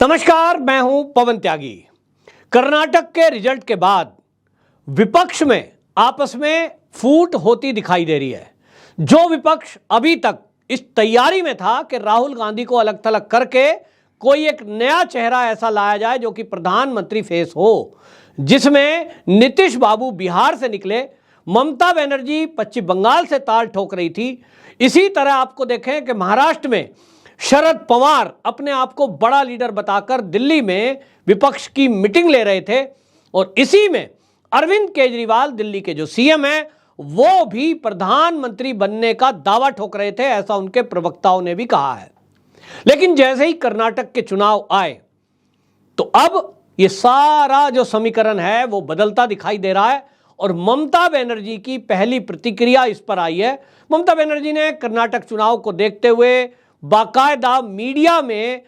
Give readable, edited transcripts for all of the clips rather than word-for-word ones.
नमस्कार, मैं हूं पवन त्यागी। कर्नाटक के रिजल्ट के बाद विपक्ष में आपस में फूट होती दिखाई दे रही है। जो विपक्ष अभी तक इस तैयारी में था कि राहुल गांधी को अलग थलग करके कोई एक नया चेहरा ऐसा लाया जाए जो कि प्रधानमंत्री फेस हो, जिसमें नीतीश बाबू बिहार से निकले, ममता बनर्जी पश्चिम बंगाल से ताल ठोक रही थी। इसी तरह आपको देखें कि महाराष्ट्र में शरद पवार अपने आप को बड़ा लीडर बताकर दिल्ली में विपक्ष की मीटिंग ले रहे थे, और इसी में अरविंद केजरीवाल दिल्ली के जो सीएम हैं वो भी प्रधानमंत्री बनने का दावा ठोक रहे थे, ऐसा उनके प्रवक्ताओं ने भी कहा है। लेकिन जैसे ही कर्नाटक के चुनाव आए तो अब ये सारा जो समीकरण है वो बदलता दिखाई दे रहा है, और ममता बनर्जी की पहली प्रतिक्रिया इस पर आई है। ममता बनर्जी ने कर्नाटक चुनाव को देखते हुए बाकायदा मीडिया में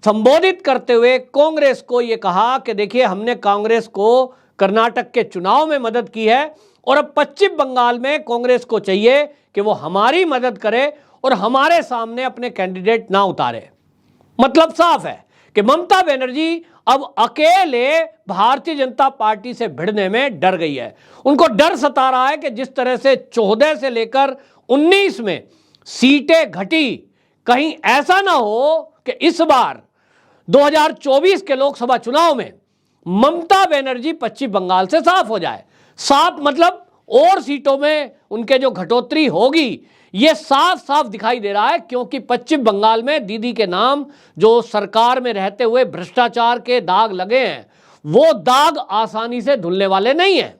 संबोधित करते हुए कांग्रेस को यह कहा कि देखिए, हमने कांग्रेस को कर्नाटक के चुनाव में मदद की है और अब पश्चिम बंगाल में कांग्रेस को चाहिए कि वो हमारी मदद करे और हमारे सामने अपने कैंडिडेट ना उतारे। मतलब साफ है कि ममता बनर्जी अब अकेले भारतीय जनता पार्टी से भिड़ने में डर गई है। उनको डर सता रहा है कि जिस तरह से 14 से लेकर 19 में सीटें घटी, कहीं ऐसा ना हो कि इस बार 2024 के लोकसभा चुनाव में ममता बनर्जी पश्चिम बंगाल से साफ हो जाए। साफ मतलब और सीटों में उनके जो घटोतरी होगी, यह साफ साफ दिखाई दे रहा है, क्योंकि पश्चिम बंगाल में दीदी के नाम जो सरकार में रहते हुए भ्रष्टाचार के दाग लगे हैं, वो दाग आसानी से धुलने वाले नहीं हैं।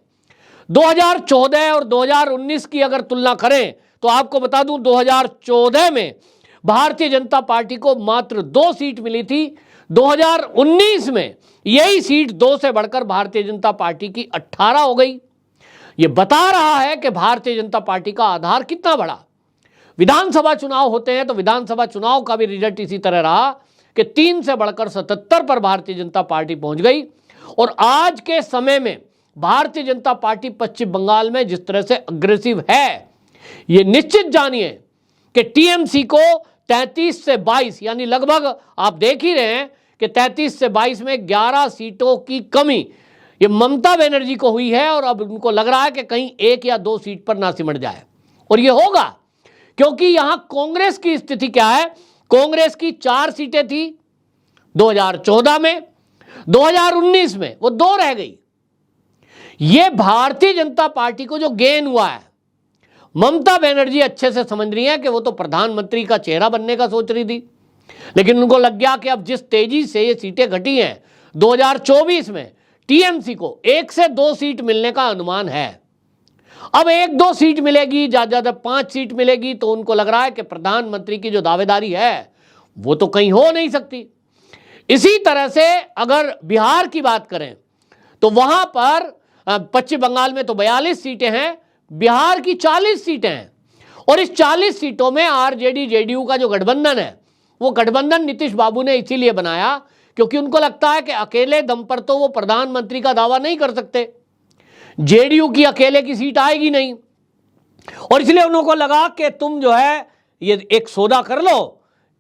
2014 और 2019 की अगर तुलना करें तो आपको बता दूं, 2014 में भारतीय जनता पार्टी को मात्र 2 सीट मिली थी। 2019 में यही सीट 2 से बढ़कर भारतीय जनता पार्टी की 18 हो गई। यह बता रहा है कि भारतीय जनता पार्टी का आधार कितना बड़ा। विधानसभा चुनाव होते हैं तो विधानसभा चुनाव का भी रिजल्ट इसी तरह रहा कि 3 से बढ़कर 77 पर भारतीय जनता पार्टी पहुंच गई। और आज के समय में भारतीय जनता पार्टी पश्चिम बंगाल में जिस तरह से अग्रेसिव है, यह निश्चित जानिए कि टीएमसी को 33 से 22, यानी लगभग आप देख ही रहे हैं कि 33 से 22 में 11 सीटों की कमी ये ममता बनर्जी को हुई है। और अब उनको लग रहा है कि कहीं 1 या 2 सीट पर ना सिमट जाए, और ये होगा क्योंकि यहां कांग्रेस की स्थिति क्या है। कांग्रेस की 4 सीटें थी 2014 में, 2019 में वो 2 रह गई। ये भारतीय जनता पार्टी को जो गेन हुआ है, ममता बनर्जी अच्छे से समझ रही है कि वो तो प्रधानमंत्री का चेहरा बनने का सोच रही थी, लेकिन उनको लग गया कि अब जिस तेजी से ये सीटें घटी हैं, 2024 में टीएमसी को 1 से 2 सीट मिलने का अनुमान है। अब 1-2 सीट मिलेगी, ज्यादा 5 सीट मिलेगी, तो उनको लग रहा है कि प्रधानमंत्री की जो दावेदारी है वो तो कहीं हो नहीं सकती। इसी तरह से अगर बिहार की बात करें तो वहां पर पश्चिम बंगाल में तो 42 सीटें हैं, बिहार की 40 सीटें हैं, और इस 40 सीटों में आरजेडी जेडीयू का जो गठबंधन है, वो गठबंधन नीतीश बाबू ने इसीलिए बनाया क्योंकि उनको लगता है कि अकेले दम पर तो वो प्रधानमंत्री का दावा नहीं कर सकते, जेडीयू की अकेले की सीट आएगी नहीं, और इसलिए उनको लगा कि तुम जो है ये एक सौदा कर लो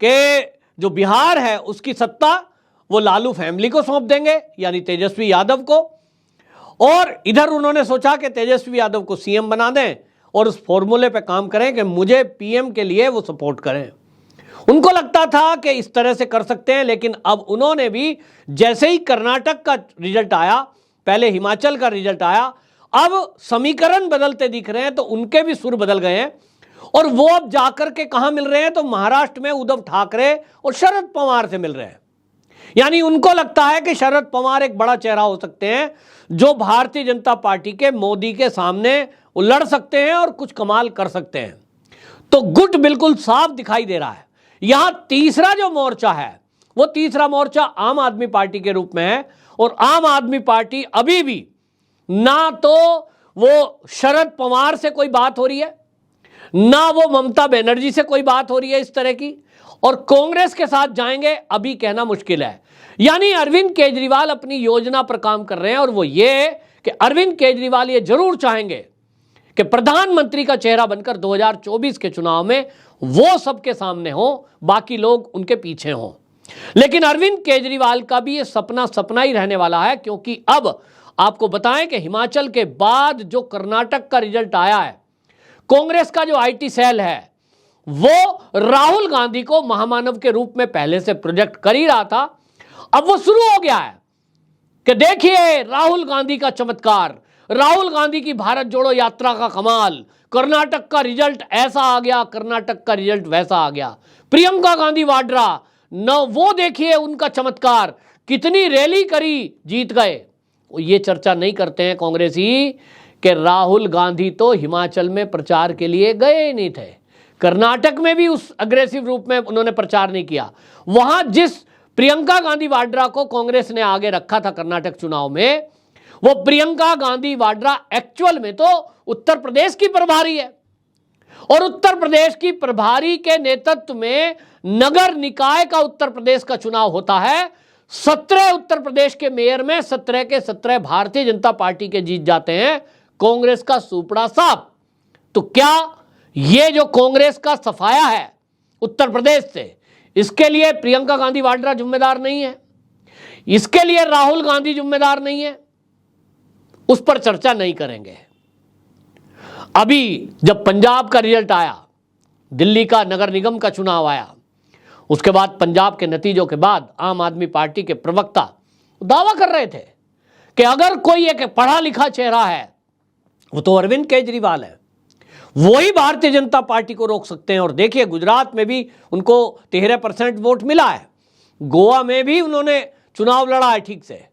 कि जो बिहार है उसकी सत्ता वो लालू फैमिली को सौंप देंगे, यानी तेजस्वी यादव को, और इधर उन्होंने सोचा कि तेजस्वी यादव को सीएम बना दें और उस फॉर्मूले पे काम करें कि मुझे पीएम के लिए वो सपोर्ट करें। उनको लगता था कि इस तरह से कर सकते हैं, लेकिन अब उन्होंने भी जैसे ही कर्नाटक का रिजल्ट आया, पहले हिमाचल का रिजल्ट आया, अब समीकरण बदलते दिख रहे हैं, तो उनके भी सुर बदल गए हैं, और वो अब जाकर के कहां मिल रहे हैं, तो महाराष्ट्र में उद्धव ठाकरे और शरद पवार से मिल रहे हैं। यानी उनको लगता है कि शरद पवार एक बड़ा चेहरा हो सकते हैं जो भारतीय जनता पार्टी के मोदी के सामने लड़ सकते हैं और कुछ कमाल कर सकते हैं। तो गुट बिल्कुल साफ दिखाई दे रहा है। यहां तीसरा जो मोर्चा है वो तीसरा मोर्चा आम आदमी पार्टी के रूप में है, और आम आदमी पार्टी अभी भी ना तो वो शरद पवार से कोई बात हो रही है, ना वो ममता बनर्जी से कोई बात हो रही है इस तरह की, और कांग्रेस के साथ जाएंगे अभी कहना मुश्किल है। यानी अरविंद केजरीवाल अपनी योजना पर काम कर रहे हैं, और वो ये कि अरविंद केजरीवाल ये जरूर चाहेंगे कि प्रधानमंत्री का चेहरा बनकर 2024 के चुनाव में वो सबके सामने हो, बाकी लोग उनके पीछे हों। लेकिन अरविंद केजरीवाल का भी ये सपना सपना ही रहने वाला है, क्योंकि अब आपको बताएं कि हिमाचल के बाद जो कर्नाटक का रिजल्ट आया है, कांग्रेस का जो आईटी सेल है वो राहुल गांधी को महामानव के रूप में पहले से प्रोजेक्ट कर ही रहा था। अब वो शुरू हो गया है कि देखिए राहुल गांधी का चमत्कार, राहुल गांधी की भारत जोड़ो यात्रा का कमाल, कर्नाटक का रिजल्ट ऐसा आ गया, कर्नाटक का रिजल्ट वैसा आ गया, प्रियंका गांधी वाड्रा न वो देखिए उनका चमत्कार, कितनी रैली करी, जीत गए। ये चर्चा नहीं करते हैं कांग्रेसी कि राहुल गांधी तो हिमाचल में प्रचार के लिए गए ही नहीं थे, कर्नाटक में भी उस अग्रेसिव रूप में उन्होंने प्रचार नहीं किया। वहां जिस प्रियंका गांधी वाड्रा को कांग्रेस ने आगे रखा था कर्नाटक चुनाव में, वो प्रियंका गांधी वाड्रा एक्चुअल में तो उत्तर प्रदेश की प्रभारी है, और उत्तर प्रदेश की प्रभारी के नेतृत्व में नगर निकाय का उत्तर प्रदेश का चुनाव होता है। 17 उत्तर प्रदेश के मेयर में 17 के 17 भारतीय जनता पार्टी के जीत जाते हैं, कांग्रेस का सुपड़ा साफ। तो क्या ये जो कांग्रेस का सफाया है उत्तर प्रदेश से, इसके लिए प्रियंका गांधी वाड्रा जिम्मेदार नहीं है, इसके लिए राहुल गांधी जिम्मेदार नहीं है? उस पर चर्चा नहीं करेंगे। अभी जब पंजाब का रिजल्ट आया, दिल्ली का नगर निगम का चुनाव आया, उसके बाद पंजाब के नतीजों के बाद आम आदमी पार्टी के प्रवक्ता दावा कर रहे थे कि अगर कोई एक पढ़ा लिखा चेहरा है वो तो अरविंद केजरीवाल है, वही भारतीय जनता पार्टी को रोक सकते हैं। और देखिए गुजरात में भी उनको 13% वोट मिला है, गोवा में भी उन्होंने चुनाव लड़ा है ठीक से।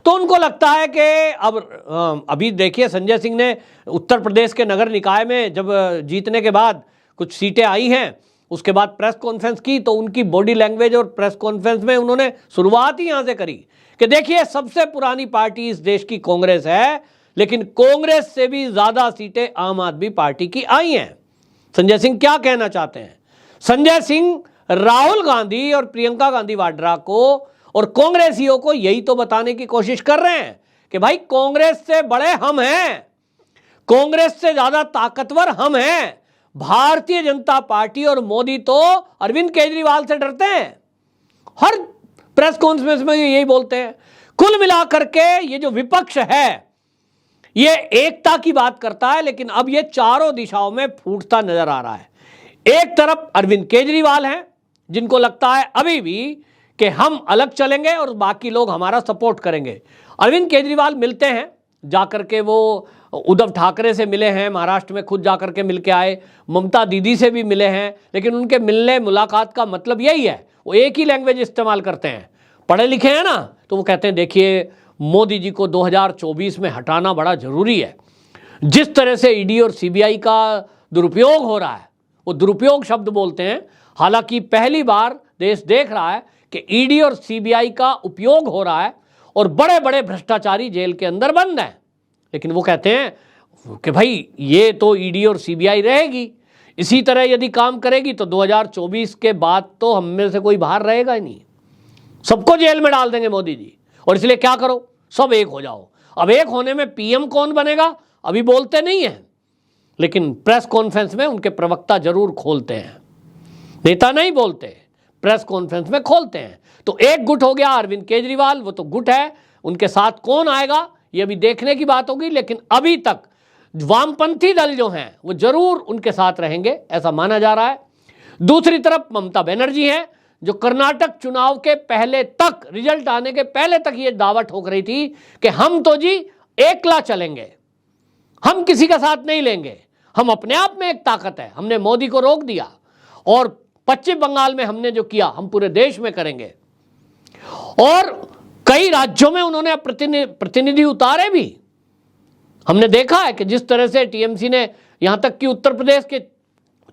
तो उनको लगता है कि अब अभी देखिए संजय सिंह ने उत्तर प्रदेश के नगर निकाय में जब जीतने के बाद कुछ सीटें आई हैं, उसके बाद प्रेस कॉन्फ्रेंस की, तो उनकी बॉडी लैंग्वेज और प्रेस कॉन्फ्रेंस में उन्होंने शुरुआत ही यहां से करी कि देखिए सबसे पुरानी पार्टी इस देश की कांग्रेस है, लेकिन कांग्रेस से भी ज्यादा सीटें आम आदमी पार्टी की आई हैं। संजय सिंह क्या कहना चाहते हैं? संजय सिंह राहुल गांधी और प्रियंका गांधी वाड्रा को और कांग्रेसियों को यही तो बताने की कोशिश कर रहे हैं कि भाई कांग्रेस से बड़े हम हैं, कांग्रेस से ज्यादा ताकतवर हम हैं। भारतीय जनता पार्टी और मोदी तो अरविंद केजरीवाल से डरते हैं, हर प्रेस कॉन्फ्रेंस में यही बोलते हैं। कुल मिलाकर के ये जो विपक्ष है ये एकता की बात करता है, लेकिन अब ये चारों दिशाओं में फूटता नजर आ रहा है। एक तरफ अरविंद केजरीवाल हैं जिनको लगता है अभी भी कि हम अलग चलेंगे और बाकी लोग हमारा सपोर्ट करेंगे। अरविंद केजरीवाल मिलते हैं, जाकर के वो उद्धव ठाकरे से मिले हैं, महाराष्ट्र में खुद जाकर के मिल के आए, ममता दीदी से भी मिले हैं, लेकिन उनके मिलने मुलाकात का मतलब यही है, वो एक ही लैंग्वेज इस्तेमाल करते हैं, पढ़े लिखे हैं ना। तो वो कहते हैं देखिए मोदी जी को 2024 में हटाना बड़ा जरूरी है। जिस तरह से ईडी और सीबीआई का दुरुपयोग हो रहा है, वो दुरुपयोग शब्द बोलते हैं, हालांकि पहली बार देश देख रहा है कि ईडी और सीबीआई का उपयोग हो रहा है और बड़े बड़े भ्रष्टाचारी जेल के अंदर बंद हैं। लेकिन वो कहते हैं कि भाई ये तो ईडी और सीबीआई रहेगी, इसी तरह यदि काम करेगी तो 2024 के बाद तो हम में से कोई बाहर रहेगा ही नहीं, सबको जेल में डाल देंगे मोदी जी। और इसलिए क्या करो, सब एक हो जाओ। अब एक होने में पीएम कौन बनेगा अभी बोलते नहीं है, लेकिन प्रेस कॉन्फ्रेंस में उनके प्रवक्ता जरूर खोलते हैं, नेता नहीं बोलते, प्रेस कॉन्फ्रेंस में खोलते हैं। तो एक गुट हो गया अरविंद केजरीवाल, वो तो गुट है, उनके साथ कौन आएगा ये अभी देखने की बात होगी। लेकिन अभी तक वामपंथी दल जो हैं वो जरूर उनके साथ रहेंगे, ऐसा माना जा रहा है। दूसरी तरफ ममता बनर्जी हैं जो कर्नाटक चुनाव के पहले तक, रिजल्ट आने के पहले तक ये दावा ठोक रही थी कि हम तो जी एकला चलेंगे, हम किसी का साथ नहीं लेंगे, हम अपने आप में एक ताकत है, हमने मोदी को रोक दिया और पश्चिम बंगाल में हमने जो किया हम पूरे देश में करेंगे। और कई राज्यों में उन्होंने प्रतिनिधि उतारे भी। हमने देखा है कि जिस तरह से टीएमसी ने, यहां तक कि उत्तर प्रदेश के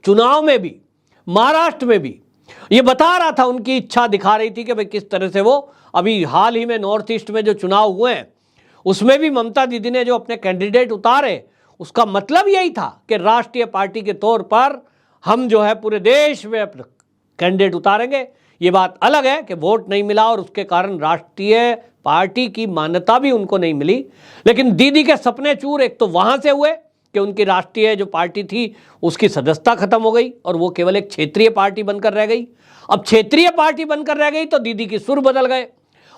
चुनाव में भी, महाराष्ट्र में भी, ये बता रहा था, उनकी इच्छा दिखा रही थी कि भाई किस तरह से वो अभी हाल ही में नॉर्थ ईस्ट में जो चुनाव हुए हैं उसमें भी ममता दीदी ने जो अपने कैंडिडेट उतारे, उसका मतलब यही था कि राष्ट्रीय पार्टी के तौर पर हम जो है पूरे देश में अपने कैंडिडेट उतारेंगे। ये बात अलग है कि वोट नहीं मिला और उसके कारण राष्ट्रीय पार्टी की मान्यता भी उनको नहीं मिली। लेकिन दीदी के सपने चूर एक तो वहां से हुए कि उनकी राष्ट्रीय जो पार्टी थी उसकी सदस्यता खत्म हो गई और वो केवल एक क्षेत्रीय पार्टी बनकर रह गई। अब क्षेत्रीय पार्टी बनकर रह गई तो दीदी की सुर बदल गए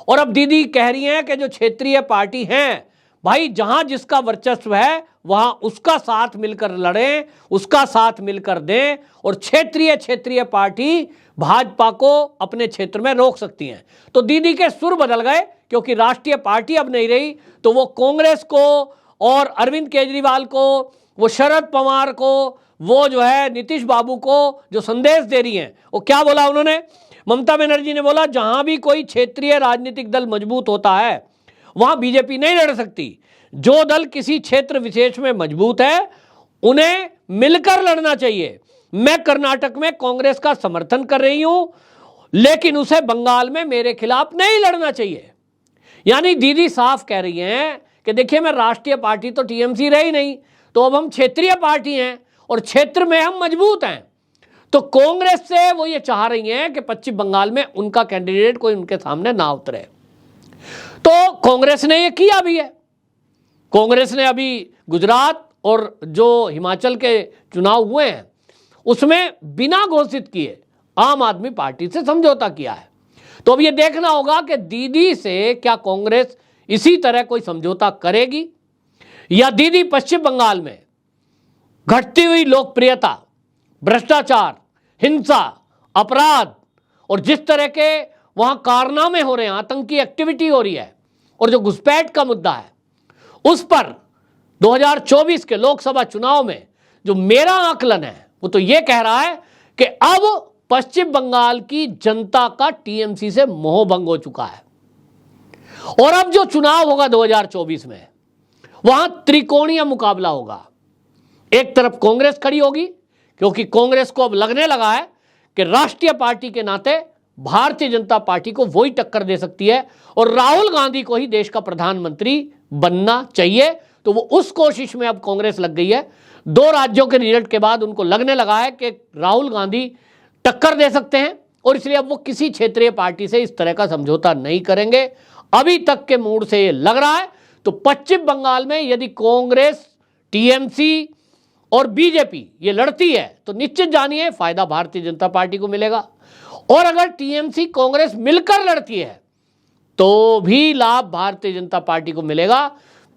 और अब दीदी कह रही हैं कि जो क्षेत्रीय पार्टी हैं भाई, जहां जिसका वर्चस्व है वहां उसका साथ मिलकर लड़ें, उसका साथ मिलकर दें और क्षेत्रीय पार्टी भाजपा को अपने क्षेत्र में रोक सकती हैं। तो दीदी के सुर बदल गए क्योंकि राष्ट्रीय पार्टी अब नहीं रही, तो वो कांग्रेस को और अरविंद केजरीवाल को, वो शरद पवार को, वो जो है नीतीश बाबू को जो संदेश दे रही हैं, वो क्या बोला उन्होंने? ममता बनर्जी ने बोला जहां भी कोई क्षेत्रीय राजनीतिक दल मजबूत होता है वहां बीजेपी नहीं लड़ सकती। जो दल किसी क्षेत्र विशेष में मजबूत है उन्हें मिलकर लड़ना चाहिए। मैं कर्नाटक में कांग्रेस का समर्थन कर रही हूं, लेकिन उसे बंगाल में मेरे खिलाफ नहीं लड़ना चाहिए। यानी दीदी साफ कह रही हैं कि देखिए, मैं राष्ट्रीय पार्टी तो टीएमसी रही नहीं, तो अब हम क्षेत्रीय पार्टी हैं और क्षेत्र में हम मजबूत हैं। तो कांग्रेस से वो ये चाह रही हैं कि पश्चिम बंगाल में उनका कैंडिडेट कोई उनके सामने ना उतरे। तो कांग्रेस ने ये किया भी है। कांग्रेस ने अभी गुजरात और जो हिमाचल के चुनाव हुए हैं उसमें बिना घोषित किए आम आदमी पार्टी से समझौता किया है। तो अब ये देखना होगा कि दीदी से क्या कांग्रेस इसी तरह कोई समझौता करेगी या दीदी पश्चिम बंगाल में घटती हुई लोकप्रियता, भ्रष्टाचार, हिंसा, अपराध और जिस तरह के वहां कारनामे हो रहे हैं, आतंकी एक्टिविटी हो रही है और जो घुसपैठ का मुद्दा है, उस पर 2024 के लोकसभा चुनाव में जो मेरा आकलन है वो तो ये कह रहा है कि अब पश्चिम बंगाल की जनता का टीएमसी से मोह भंग हो चुका है और अब जो चुनाव होगा 2024 में वहां त्रिकोणीय मुकाबला होगा। एक तरफ कांग्रेस खड़ी होगी क्योंकि कांग्रेस को अब लगने लगा है कि राष्ट्रीय पार्टी के नाते भारतीय जनता पार्टी को वही टक्कर दे सकती है और राहुल गांधी को ही देश का प्रधानमंत्री बनना चाहिए। तो वो उस कोशिश में अब कांग्रेस लग गई है। 2 राज्यों के रिजल्ट के बाद उनको लगने लगा है कि राहुल गांधी टक्कर दे सकते हैं और इसलिए अब वो किसी क्षेत्रीय पार्टी से इस तरह का समझौता नहीं करेंगे। अभी तक के मूड से ये लग रहा है। तो पश्चिम बंगाल में यदि कांग्रेस, टीएमसी और बीजेपी ये लड़ती है तो निश्चित जानिए फायदा भारतीय जनता पार्टी को मिलेगा और अगर टीएमसी कांग्रेस मिलकर लड़ती है तो भी लाभ भारतीय जनता पार्टी को मिलेगा।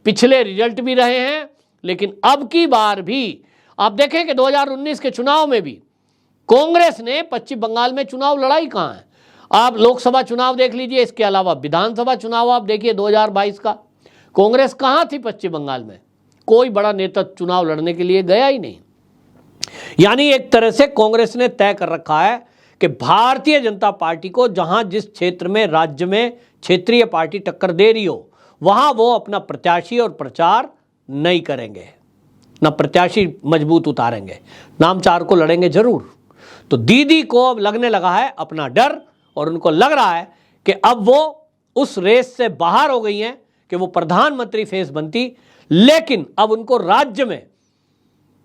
पिछले रिजल्ट भी रहे हैं, लेकिन अब की बार भी आप देखें कि 2019 के चुनाव में भी कांग्रेस ने पश्चिम बंगाल में चुनाव लड़ाई कहां है। आप लोकसभा चुनाव देख लीजिए, इसके अलावा विधानसभा चुनाव आप देखिए 2022 का, कांग्रेस कहां थी पश्चिम बंगाल में? कोई बड़ा नेता चुनाव लड़ने के लिए गया ही नहीं। यानी एक तरह से कांग्रेस ने तय कर रखा है कि भारतीय जनता पार्टी को जहां जिस क्षेत्र में, राज्य में क्षेत्रीय पार्टी टक्कर दे रही हो वहां वो अपना प्रत्याशी और प्रचार नहीं करेंगे, ना प्रत्याशी मजबूत उतारेंगे, नामचार को लड़ेंगे जरूर। तो दीदी को अब लगने लगा है अपना डर और उनको लग रहा है कि अब वो उस रेस से बाहर हो गई हैं कि वो प्रधानमंत्री फेस बनती, लेकिन अब उनको राज्य में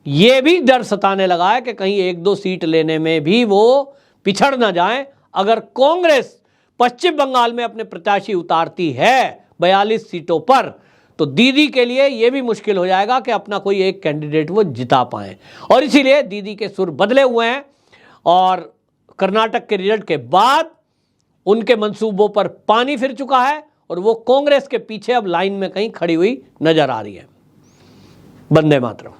यह भी डर सताने लगा है कि कहीं 1-2 सीट लेने में भी वो पिछड़ ना जाएं। अगर कांग्रेस पश्चिम बंगाल में अपने प्रत्याशी उतारती है 42 सीटों पर तो दीदी के लिए यह भी मुश्किल हो जाएगा कि अपना कोई एक कैंडिडेट वो जिता पाए और इसीलिए दीदी के सुर बदले हुए हैं और कर्नाटक के रिजल्ट के बाद उनके मंसूबों पर पानी फिर चुका है और वो कांग्रेस के पीछे अब लाइन में कहीं खड़ी हुई नजर आ रही है। वंदे मातरम।